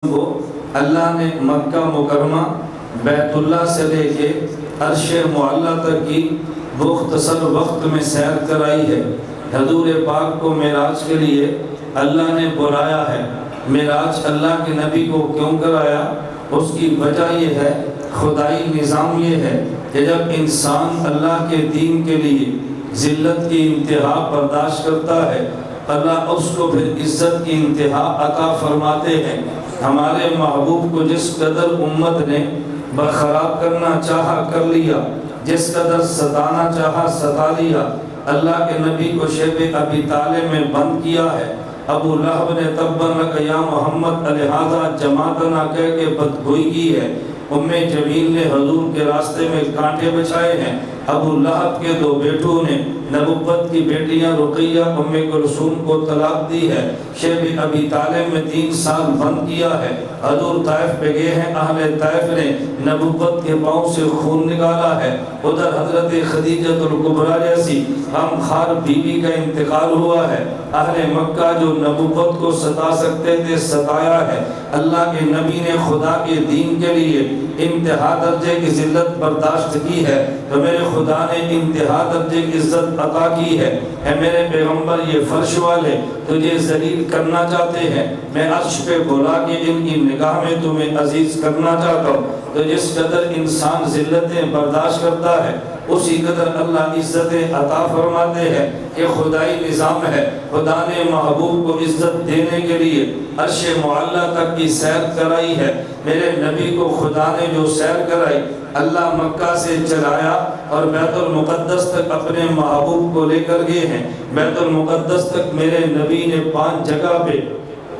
کو اللہ نے مکہ مکرمہ بیت اللہ سے لے کے عرش معلیٰ تک کی مختصر وقت میں سیر کرائی ہے۔ حضور پاک کو معراج کے لیے اللہ نے بلایا ہے۔ معراج اللہ کے نبی کو کیوں کرایا؟ اس کی وجہ یہ ہے، خدائی نظام یہ ہے کہ جب انسان اللہ کے دین کے لیے ذلت کی انتہا برداشت کرتا ہے، اللہ اس کو پھر عزت کی انتہا عطا فرماتے ہیں۔ ہمارے محبوب کو جس قدر امت نے برخراب کرنا چاہا کر لیا، جس قدر ستانا چاہا ستا لیا۔ اللہ کے نبی کو شیب ابی طالب میں بند کیا ہے۔ ابو لہب نے تبا لک یا محمد الہذا جماعتنا کہہ کے بدگوئی کی ہے۔ ام جمیل نے حضور کے راستے میں کانٹے بچھائے ہیں۔ ابو لہب کے دو بیٹوں نے نبوت کی بیٹیاں رقیہ ام کلثوم کو طلاق دی ہے۔ شیب ابی طالب میں 3 سال بند کیا ہے۔ حضور طائف پہ گئے ہیں، اہل طائف نے نبوت کے پاؤں سے خون نکالا ہے۔ ادھر حضرت خدیجہ الکبریٰ جیسی ہم خار بیوی کا انتقال ہوا ہے۔ اہل مکہ جو نبوت کو ستا سکتے تھے ستایا ہے۔ اللہ کے نبی نے خدا کے دین کے لیے انتہا درجے کی ذلت برداشت کی ہے، تو میرے خدا نے انتہا درجے کی عزت عطا کی ہے۔ اے میرے پیغمبر، یہ فرش والے تجھے ذلیل کرنا چاہتے ہیں، میں عرش پہ بلا کے ان کی نگاہ میں تمہیں عزیز کرنا چاہتا ہوں۔ تو جس قدر انسان ذلتیں برداشت کرتا ہے، اسی قدر اللہ عزتیں عطا فرماتے ہیں۔ یہ خدائی نظام ہے۔ خدا نے محبوب کو عزت دینے کے لیے عرش معلیٰ تک کی سیر کرائی ہے۔ میرے نبی کو خدا نے جو سیر کرائی، اللہ مکہ سے چلایا اور بیت المقدس تک اپنے محبوب کو لے کر گئے ہیں۔ بیت المقدس تک میرے نبی نے 5 جگہ پہ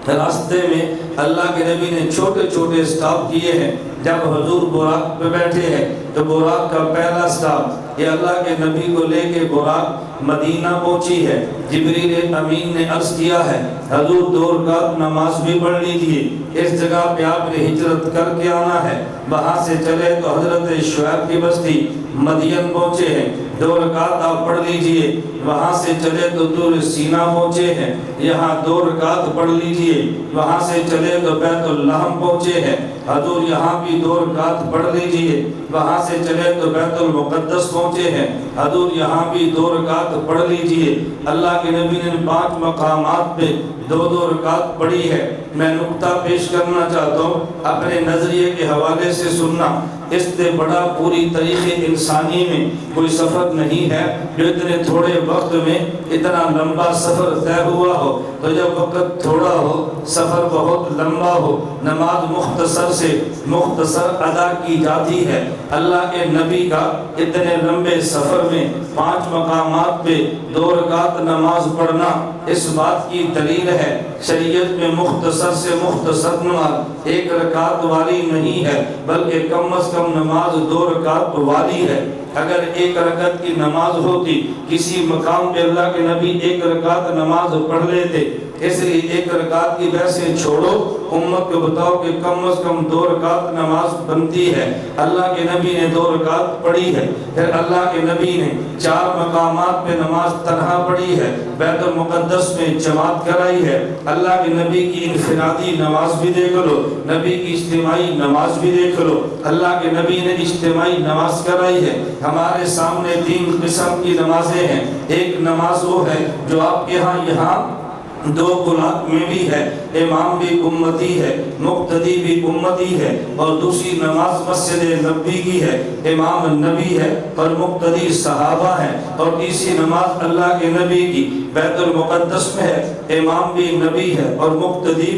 راستے میں اللہ کے نبی نے چھوٹے چھوٹے سٹاپ کیے ہیں۔ جب حضور براق پہ بیٹھے ہیں تو براق کا پہلا سٹاپ یہ اللہ کے نبی کو لے کے براق مدینہ پہنچی ہے۔ جبریل امین نے عرض کیا ہے، حضور 2 رکعت نماز بھی پڑھ لیجئے، اس جگہ پہ آپ نے ہجرت کر کے آنا ہے۔ وہاں سے چلے تو حضرت شعیب کی بستی مدین پہنچے ہیں، 2 رکعت آپ پڑھ لیجئے۔ وہاں سے چلے تو طور سینہ پہنچے ہیں، یہاں 2 رکعت پڑھ لیجئے۔ وہاں سے چلے تو بیت اللحم پہنچے ہیں، حضور یہاں بھی 2 رکعت پڑھ لیجئے۔ وہاں سے چلے تو بیت المقدس پہنچے ہیں، حضور یہاں بھی 2 رکعت پڑھ لیجئے۔ اللہ کے نبی نے 5 مقامات پہ 2 رکعت پڑھی ہے۔ میں نقطہ پیش کرنا چاہتا ہوں، اپنے نظریے کے حوالے سے سننا۔ اس سے بڑا پوری تاریخ انسانی میں کوئی سفر نہیں ہے جو اتنے تھوڑے وقت میں اتنا لمبا سفر طے ہوا ہو۔ تو جب وقت تھوڑا ہو، سفر بہت لمبا ہو، نماز مختصر سے مختصر ادا کی جاتی ہے۔ اللہ کے نبی کا اتنے لمبے سفر میں 5 مقامات پہ 2 رکعت نماز پڑھنا اس بات کی دلیل ہے۔ شریعت میں مختصر سے مختصر نماز 1 رکعت والی نہیں ہے، بلکہ کم از کم نماز 2 رکعت والی ہے۔ اگر 1 رکعت کی نماز ہوتی، کسی مقام پہ اللہ کے نبی 1 رکعت نماز پڑھ لیتے، اس لیے 1 رکعت کی بحثیں چھوڑو، امت کو بتاؤ کہ کم از کم 2 رکعت نماز بنتی ہے۔ اللہ کے نبی نے 2 رکعت پڑھی ہے۔ پھر اللہ کے نبی نے 4 مقامات پہ نماز تنہا پڑھی ہے، بیت المقدس میں جماعت کرائی ہے۔ اللہ کے نبی کی انفرادی نماز بھی دیکھ لو، نبی کی اجتماعی نماز بھی دیکھ لو۔ اللہ کے نبی نے اجتماعی نماز کرائی ہے۔ ہمارے سامنے 3 قسم کی نمازیں ہیں۔ ایک نماز وہ ہے جو آپ کے ہاں یہاں 2 قلات میں بھی ہے، امام بھی امتی ہے، مقتدی بھی امتی ہے، اور دوسری نماز مسجد نبی کی ہے، امام نبی ہے اور مقتدی صحابہ ہیں، اور تیسری نماز اللہ کے نبی کی بیت المقدس میں ہے، امام بھی نبی ہے اور مقتدی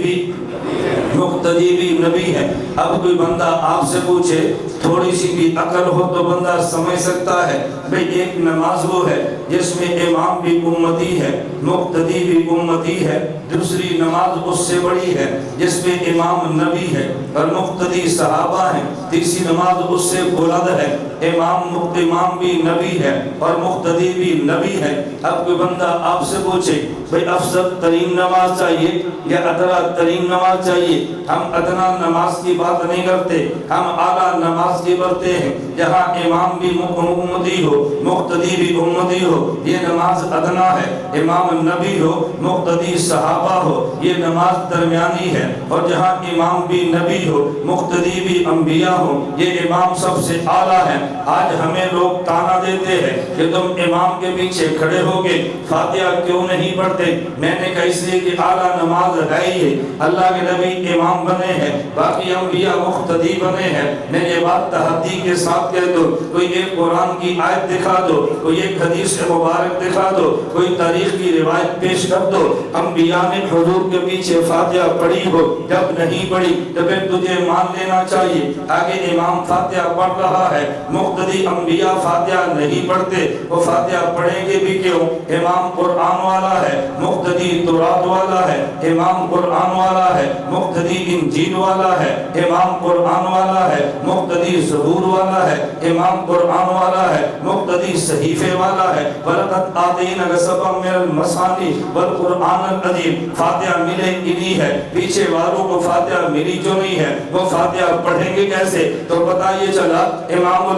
بھی نبی ہے۔ اب کوئی بندہ آپ سے پوچھے، تھوڑی سی بھی عقل ہو تو بندہ سمجھ سکتا ہے، بھئی ایک نماز وہ ہے جس میں امام بھی امتی ہے، مقتدی بھی امتی ہے، دوسری نماز اس سے بڑی ہے جس میں امام نبی ہے اور مقتدی صحابہ ہیں، تیسری نماز اس سے بلند ہے، امام بھی نبی ہے اور مقتدی بھی نبی ہے۔ اب کوئی بندہ آپ سے پوچھے بھئی افضل ترین نماز چاہیے یا ادنا ترین نماز چاہیے؟ ہم ادنا نماز کی بات نہیں کرتے، ہم اعلیٰ نماز کی کرتے ہیں جہاں امام بھی امتی ہو، مقتدی بھی امتی ہو، یہ نماز ادنا ہے۔ امام نبی ہو، مقتدی صحابہ ہو، یہ نماز درمیانی ہے۔ اور جہاں امام بھی نبی ہو، مقتدی بھی انبیاء ہو، یہ امام سب سے اعلیٰ ہے۔ آج ہمیں لوگ تانا دیتے ہیں کہ تم امام کے پیچھے کھڑے ہوگے فاتحہ کیوں نہیں پڑھتے؟ میں نے کہا اس لیے کہ اعلیٰ نماز ہے ہی ہے، اللہ کے نبی امام بنے ہیں، باقی انبیاء مقتدی بنے ہیں۔ میں یہ بات تحدی کے ساتھ کہہ دو، کوئی ایک قرآن کی آیت دکھا دو، کوئی ایک حدیث مبارک دکھا دو، کوئی تاریخ کی روایت پیش کر دو انبیاء نے حضور کے پیچھے فاتحہ پڑھی ہو، جب نہیں پڑھی تو پھر تجھے مان لینا چاہیے۔ آگے امام فاتحہ پڑھ رہا ہے، مقتدی انبیاء فاتحہ نہیں پڑھتے، وہ فاتحہ پڑھیں گے بھی کیوں؟ امام قرآن والا ہے، مقتدی تورات والا ہے، امام قرآن والا ہے، مقتدی انجیل والا ہے، امام قرآن والا ہے، مقتدی زبور والا ہے، امام قرآن والا ہے، مقتدی صحیفے والا ہے۔ وَلَقَدْ آتَيْنَاكَ سَبْعًا مِنَ الْمَثَانِي وَالْقُرْآنَ الْعَظِيمَ۔ فاتحہ ملے انہی ہے، پیچھے والوں کو فاتحہ ملی جو نہیں ہے وہ فاتحہ پڑھیں گے کیسے؟ تو پتہ یہ چلا امام